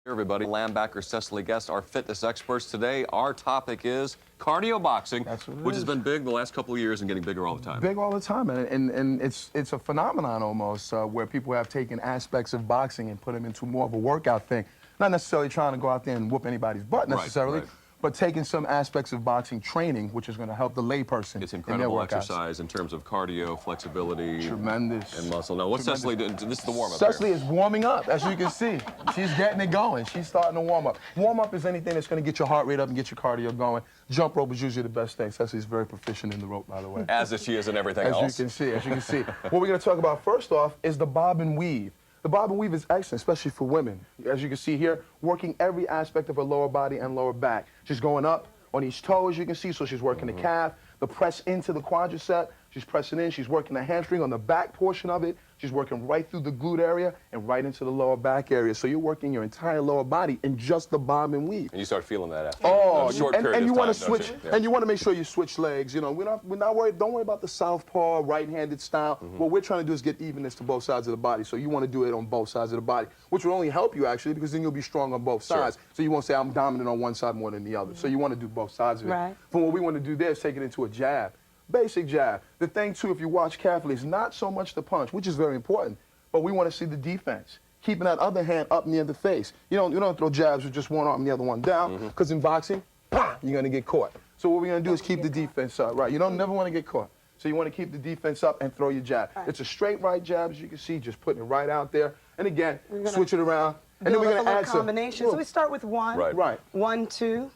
Everybody, linebacker Cecily guest, our fitness experts today. Our topic is cardio boxing, which has been big the last couple of years and getting bigger all the time. Big all the time, and it's a phenomenon almost where people have taken aspects of boxing and put them into more of a workout thing. Not necessarily trying to go out there and whoop anybody's butt necessarily, but taking some aspects of boxing training, which is going to help the layperson. It's incredible exercise in terms of cardio, flexibility, tremendous, and muscle. Now, what's Cecily doing? This is the warm-up. Cecily is warming up, as you can see. She's getting it going. She's starting to warm up. Warm up is anything that's going to get your heart rate up and get your cardio going. Jump rope is usually the best thing. Cecily's very proficient in the rope, by the way. As she is in everything else. As you can see. What we're going to talk about first off is the bob and weave. The bob and weave is excellent, especially for women. As you can see here, working every aspect of her lower body and lower back. She's going up on each toe, as you can see, so she's working the calf, the press into the quadricep, she's pressing in, she's working the hamstring on the back portion of it, she's working right through the glute area and right into the lower back area. So you're working your entire lower body in just the bob and weave. And you start feeling that after a short period of time, you want to switch, Yeah. and you want to make sure you switch legs. You know, we're not worried, don't worry about the southpaw, right-handed style. What we're trying to do is get evenness to both sides of the body. So you want to do it on both sides of the body, which will only help you actually, because then you'll be strong on both sides. So you won't say I'm dominant on one side more than the other. So you want to do both sides of it. Right. But what we want to do there is take it into a jab. Basic jab. The thing too, if you watch carefully, is not so much the punch, which is very important, but we want to see the defense. Keeping that other hand up near the face. You don't throw jabs with just one arm and the other one down, because in boxing, you're going to get caught. So what we're going to do is keep the defense up, right? You don't never want to get caught. So you want to keep the defense up and throw your jab. Right. It's a straight right jab, as you can see, just putting it right out there. And again, switch it around. And then we're going to add some combination. So we start with one. Right. 1, 2.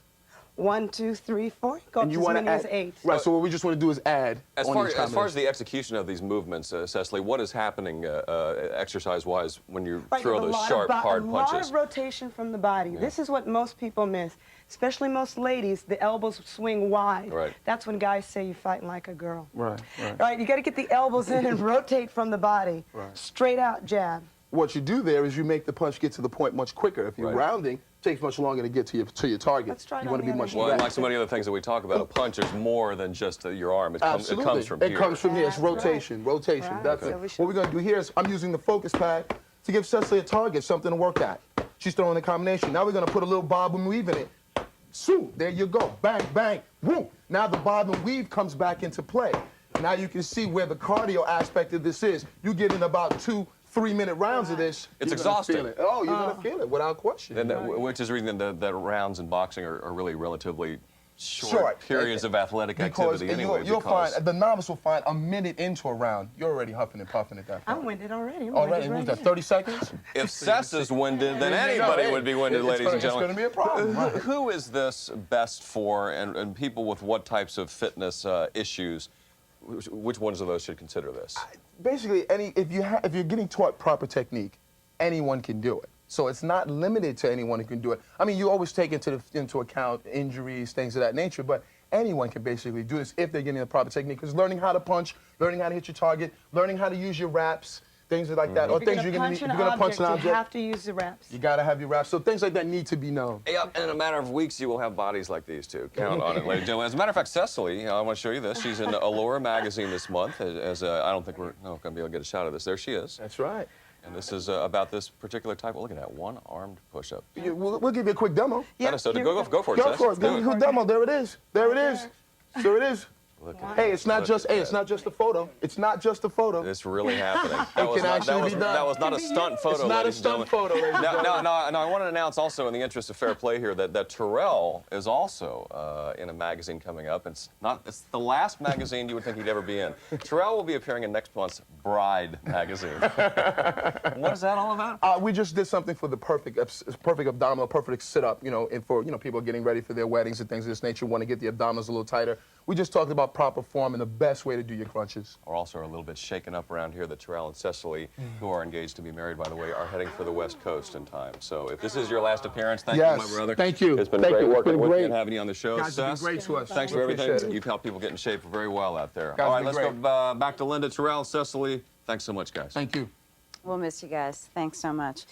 1, 2, 3, 4. Go and up to as many as 8. Right, so what we just want to do is add as far as the execution of these movements, Cecily, what is happening exercise-wise when you throw those sharp, hard punches? A lot of rotation from the body. This is what most people miss, especially most ladies. The elbows swing wide. Right. That's when guys say you're fighting like a girl. Right. Right, you got to get the elbows in and rotate from the body. Right. Straight out jab. What you do there is you make the punch get to the point much quicker. If you're rounding, it takes much longer to get to your target. Let's try you want to be much Well, and like so many other things that we talk about, a punch is more than just your arm. It comes from here. It comes from here. It's rotation. Rotation. Right. That's it. What we're going to do here is I'm using the focus pad to give Cecily a target, something to work at. She's throwing a combination. Now we're going to put a little bob and weave in it. Swoop. There you go. Bang, bang. Woo. Now the bob and weave comes back into play. Now you can see where the cardio aspect of this is. You get in about 2-3-minute rounds of this. It's exhausting. Feel it. Oh, you're going to feel it without question. And which is the reason that rounds in boxing are really relatively short periods of athletic activity anyway. You'll find, the novice will find a minute into a round, you're already huffing and puffing at that point. I'm winded already. Already? What was that, 30 seconds? If Cess is winded, then anybody would be winded, ladies and gentlemen. It's going to be a problem. Right. Who is this best for, and people with what types of fitness issues? Which ones of those should consider this? Basically, if you're getting taught proper technique, anyone can do it. So it's not limited to anyone who can do it. I mean, you always take into account injuries, things of that nature, but anyone can basically do this if they're getting the proper technique. Because learning how to punch, learning how to hit your target, learning how to use your wraps, things like that, or things you're going to need. If you're going to punch an object, you have to use the wraps. You got to have your wraps. So things like that need to be known. Yeah, and in a matter of weeks, you will have bodies like these two. Count on it, ladies and gentlemen. As a matter of fact, Cecily, I want to show you this. She's in Allure magazine this month. I don't think we're going to be able to get a shot of this. There she is. That's right. And this is about this particular type. Look at that, one-armed push-up. We'll give you a quick demo. Yeah, so go for it, Go for it. Give me a quick demo. There it is. There it is. There it is. Hey, it's not just a photo. It's not just a photo. It's really happening. That was not a stunt photo. It's not a stunt photo, ladies and gentlemen. Now, I want to announce also, in the interest of fair play here, that Terrell is also in a magazine coming up. It's the last magazine you would think he'd ever be in. Terrell will be appearing in next month's Bride magazine. What is that all about? We just did something for the perfect abdominal, perfect sit-up. And for people getting ready for their weddings and things of this nature, want to get the abdominals a little tighter. We just talked about proper form and the best way to do your crunches. We're also a little bit shaken up around here that Terrell and Cecily, who are engaged to be married, by the way, are heading for the West Coast in time. So if this is your last appearance, thank you, my brother. Thank you. It's been great working with you and having you on the show. Guys, it's been great to us. Thanks for everything. You've helped people get in shape very well out there. Guys, all right, let's go back to Linda. Terrell, Cecily, thanks so much, guys. Thank you. We'll miss you guys. Thanks so much.